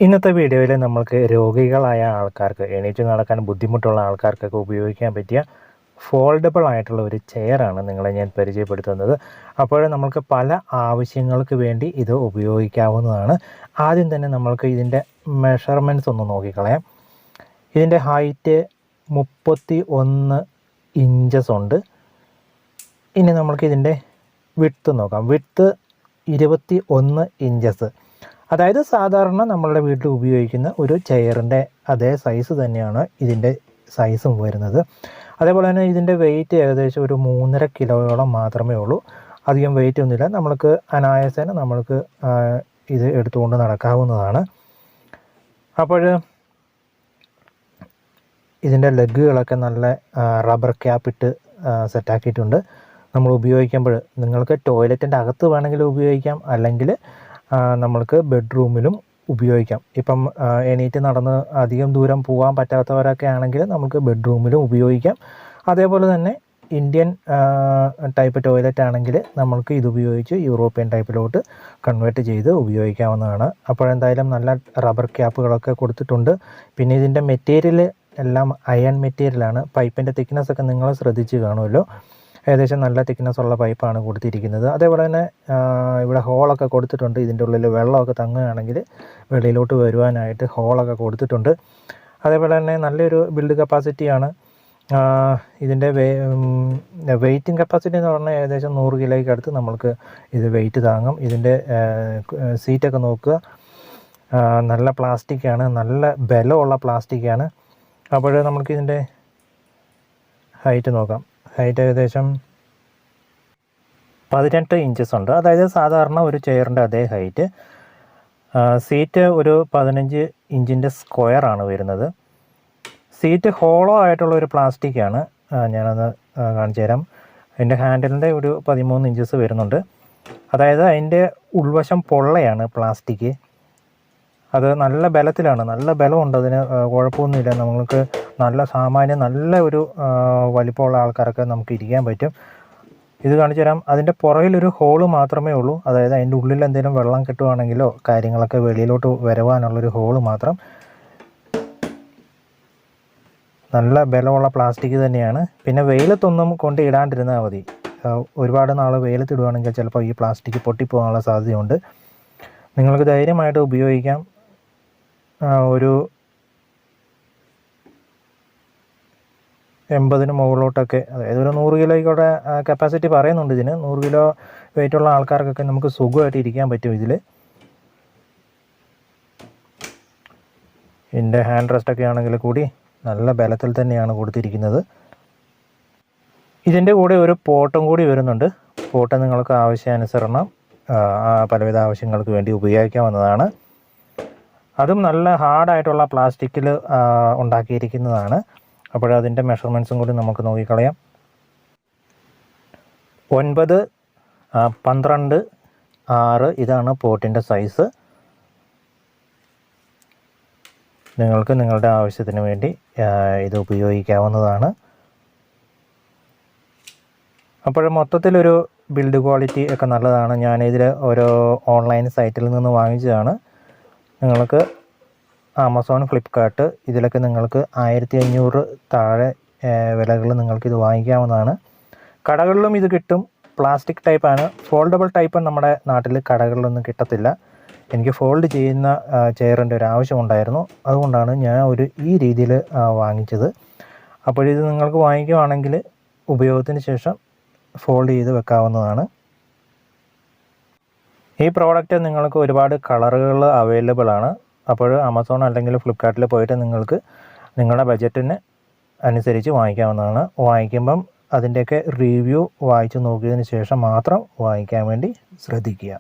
ഇന്നത്തെ വീഡിയോയിൽ നമ്മൾക്ക് രോഗികളായ ആൾക്കാർക്ക് എണീറ്റ് നടക്കാൻ ബുദ്ധിമുട്ടുള്ള ആൾക്കാർക്കൊക്കെ ഉപയോഗിക്കാൻ പറ്റിയ ഫോൾഡബിൾ ആയിട്ടുള്ള ഒരു ചെയറാണ് നിങ്ങളെ ഞാൻ പരിചയപ്പെടുത്തുന്നത്. അപ്പോൾ നമുക്ക് പല ആവശ്യങ്ങൾക്ക് വേണ്ടി ഇത് ഉപയോഗിക്കാവുന്നതാണ്. ആദ്യം തന്നെ നമ്മൾക്ക് ഇതിൻ്റെ മെഷർമെൻറ്റ്സ് ഒന്ന് നോക്കിക്കളയാം. ഇതിൻ്റെ ഹൈറ്റ് 31 ഇഞ്ചസ് ഉണ്ട്. ഇനി നമ്മൾക്ക് ഇതിൻ്റെ വിഡ്ത്ത് നോക്കാം. Width 21 inches. അതായത് സാധാരണ നമ്മളുടെ വീട്ടിൽ ഉപയോഗിക്കുന്ന ഒരു ചെയറിൻ്റെ അതേ സൈസ് തന്നെയാണ് ഇതിൻ്റെ സൈസും വരുന്നത്. അതേപോലെ തന്നെ ഇതിൻ്റെ വെയിറ്റ് ഏകദേശം ഒരു 3.5 കിലോയോളം മാത്രമേ ഉള്ളൂ. അധികം വെയിറ്റ് ഒന്നുമില്ല. നമ്മൾക്ക് അനായാസേന നമ്മൾക്ക് ഇത് എടുത്തുകൊണ്ട് നടക്കാവുന്നതാണ്. അപ്പോൾ ഇതിൻ്റെ ലെഗുകളൊക്കെ നല്ല റബ്ബർ ക്യാപ്പിട്ട് സെറ്റാക്കിയിട്ടുണ്ട്. നമ്മൾ ഉപയോഗിക്കുമ്പോൾ നിങ്ങൾക്ക് ടോയ്ലറ്റിൻ്റെ അകത്ത് വേണമെങ്കിൽ ഉപയോഗിക്കാം, അല്ലെങ്കിൽ നമ്മൾക്ക് ബെഡ്റൂമിലും ഉപയോഗിക്കാം. ഇപ്പം എണീറ്റ് നടന്ന് അധികം ദൂരം പോകാൻ പറ്റാത്തവരൊക്കെ ആണെങ്കിൽ നമുക്ക് ബെഡ്റൂമിലും ഉപയോഗിക്കാം. അതേപോലെ തന്നെ ഇന്ത്യൻ ടൈപ്പ് ടോയ്ലറ്റ് ആണെങ്കിൽ നമ്മൾക്ക് ഇതുപയോഗിച്ച് യൂറോപ്യൻ ടൈപ്പിലോട്ട് കൺവേർട്ട് ചെയ്ത് ഉപയോഗിക്കാവുന്നതാണ്. അപ്പോഴെന്തായാലും നല്ല റബ്ബർ ക്യാപ്പുകളൊക്കെ കൊടുത്തിട്ടുണ്ട്. പിന്നെ ഇതിൻ്റെ മെറ്റീരിയൽ എല്ലാം അയൺ മെറ്റീരിയലാണ്. പൈപ്പിൻ്റെ തിക്നെസ്സൊക്കെ നിങ്ങൾ ശ്രദ്ധിച്ച് കാണുമല്ലോ. ഏകദേശം നല്ല തിക്നെസ് ഉള്ള പൈപ്പാണ് കൊടുത്തിരിക്കുന്നത്. അതേപോലെ തന്നെ ഇവിടെ ഹോളൊക്കെ കൊടുത്തിട്ടുണ്ട്. ഇതിൻ്റെ ഉള്ളിൽ വെള്ളമൊക്കെ തങ്ങുകയാണെങ്കിൽ വെളിയിലോട്ട് വരുവാനായിട്ട് ഹോളൊക്കെ കൊടുത്തിട്ടുണ്ട്. അതേപോലെ തന്നെ നല്ലൊരു ബിൽഡ് കപ്പാസിറ്റിയാണ്. ഇതിൻ്റെ വെയ്റ്റിംഗ് കപ്പാസിറ്റി എന്ന് പറഞ്ഞാൽ ഏകദേശം 100 കിലോയ്ക്ക് അടുത്ത് നമ്മൾക്ക് ഇത് വെയിറ്റ് താങ്ങും. ഇതിൻ്റെ സീറ്റൊക്കെ നോക്കുക, നല്ല പ്ലാസ്റ്റിക്കാണ്, നല്ല ബലമുള്ള പ്ലാസ്റ്റിക്കാണ്. അപ്പോൾ നമുക്ക് ഇതിൻ്റെ ഹൈറ്റ് നോക്കാം. ഹൈറ്റ് ഏകദേശം 18 ഇഞ്ചസ് ഉണ്ട്. അതായത് സാധാരണ ഒരു ചെയറിൻ്റെ അതേ ഹൈറ്റ്. സീറ്റ് ഒരു 15 ഇഞ്ചിൻ്റെ സ്ക്വയറാണ് വരുന്നത്. സീറ്റ് ഹോളോ ആയിട്ടുള്ള ഒരു പ്ലാസ്റ്റിക്കാണ്. ഞാനത് കാണിച്ചു തരാം. അതിൻ്റെ ഹാൻഡിലിൻ്റെ ഒരു 13 ഇഞ്ചസ് വരുന്നുണ്ട്. അതായത് അതിൻ്റെ ഉൾവശം പൊള്ളയാണ് പ്ലാസ്റ്റിക്. അത് നല്ല ബലത്തിലാണ്, നല്ല ബലമുണ്ട് അതിന്, കുഴപ്പമൊന്നുമില്ല. നമുക്ക് നല്ല സാമാന്യം നല്ല ഒരു വലിപ്പമുള്ള ആൾക്കാരൊക്കെ നമുക്ക് ഇരിക്കാൻ പറ്റും. ഇത് കാണിച്ചു തരാം. അതിൻ്റെ പുറകിലൊരു ഹോള് മാത്രമേ ഉള്ളൂ. അതായത് അതിൻ്റെ ഉള്ളിൽ എന്തെങ്കിലും വെള്ളം കിട്ടുവാണെങ്കിലോ കാര്യങ്ങളൊക്കെ വെളിയിലോട്ട് വരവാനുള്ളൊരു ഹോള് മാത്രം. നല്ല ബലമുള്ള പ്ലാസ്റ്റിക് തന്നെയാണ്. പിന്നെ വെയിലത്തൊന്നും കൊണ്ട് ഇടാണ്ടിരുന്നാൽ മതി. ഒരുപാട് നാൾ വെയിലത്തിടുവാണെങ്കിൽ ചിലപ്പോൾ ഈ പ്ലാസ്റ്റിക് പൊട്ടിപ്പോകാനുള്ള സാധ്യതയുണ്ട്. നിങ്ങൾക്ക് ധൈര്യമായിട്ട് ഉപയോഗിക്കാം. ഒരു 80 മുകളിലോട്ടൊക്കെ, അതായത് ഒരു 100 കിലോയ്ക്കോടെ കപ്പാസിറ്റി പറയുന്നുണ്ട് ഇതിന്. 100 കിലോ വെയിറ്റുള്ള ആൾക്കാർക്കൊക്കെ നമുക്ക് സുഖമായിട്ട് ഇരിക്കാൻ പറ്റും ഇതിൽ. ഇതിൻ്റെ ഹാൻഡ് റെസ്റ്റൊക്കെ ആണെങ്കിൽ കൂടി നല്ല ബലത്തിൽ തന്നെയാണ് കൊടുത്തിരിക്കുന്നത്. ഇതിൻ്റെ കൂടെ ഒരു പോട്ടും കൂടി വരുന്നുണ്ട്. പോട്ട് നിങ്ങൾക്ക് ആവശ്യാനുസരണം പലവിധ ആവശ്യങ്ങൾക്ക് വേണ്ടി ഉപയോഗിക്കാവുന്നതാണ്. അതും നല്ല ഹാർഡായിട്ടുള്ള പ്ലാസ്റ്റിക്കിൽ ഉണ്ടാക്കിയിരിക്കുന്നതാണ്. അപ്പോഴതിൻ്റെ മെഷർമെൻറ്റ്സും കൂടി നമുക്ക് നോക്കിക്കളയാം. 9, 12, 6 ഇതാണ് പോട്ടിൻ്റെ സൈസ്. നിങ്ങൾക്ക് നിങ്ങളുടെ ആവശ്യത്തിന് വേണ്ടി ഇത് ഉപയോഗിക്കാവുന്നതാണ്. അപ്പോൾ മൊത്തത്തിലൊരു ബിൽഡ് ക്വാളിറ്റി ഒക്കെ നല്ലതാണ്. ഞാനിതിൽ ഓരോ ഓൺലൈൻ സൈറ്റിൽ നിന്ന് വാങ്ങിച്ചതാണ്. നിങ്ങൾക്ക് ആമസോൺ, ഫ്ലിപ്കാർട്ട് ഇതിലൊക്കെ നിങ്ങൾക്ക് 1500 താഴെ വിലകൾ നിങ്ങൾക്കിത് വാങ്ങിക്കാവുന്നതാണ്. കടകളിലും ഇത് കിട്ടും. പ്ലാസ്റ്റിക് ടൈപ്പാണ്. ഫോൾഡബിൾ ടൈപ്പ് നമ്മുടെ നാട്ടിൽ കടകളിലൊന്നും കിട്ടത്തില്ല. എനിക്ക് ഫോൾഡ് ചെയ്യുന്ന ചെയറിൻ്റെ ഒരു ആവശ്യമുണ്ടായിരുന്നു. അതുകൊണ്ടാണ് ഞാൻ ഈ രീതിയിൽ വാങ്ങിച്ചത്. അപ്പോഴിത് നിങ്ങൾക്ക് വാങ്ങിക്കുവാണെങ്കിൽ ഉപയോഗത്തിന് ശേഷം ഫോൾഡ് ചെയ്ത് വെക്കാവുന്നതാണ്. ഈ പ്രോഡക്റ്റ് നിങ്ങൾക്ക് ഒരുപാട് കളറുകൾ അവൈലബിൾ ആണ്. അപ്പോൾ ആമസോൺ അല്ലെങ്കിൽ ഫ്ലിപ്കാർട്ടിൽ പോയിട്ട് നിങ്ങൾക്ക് നിങ്ങളുടെ ബഡ്ജറ്റിന് അനുസരിച്ച് വാങ്ങിക്കാവുന്നതാണ്. വാങ്ങിക്കുമ്പം അതിൻ്റെയൊക്കെ റിവ്യൂ വായിച്ച് നോക്കിയതിന് ശേഷം മാത്രം വാങ്ങിക്കാൻ വേണ്ടി ശ്രദ്ധിക്കുക.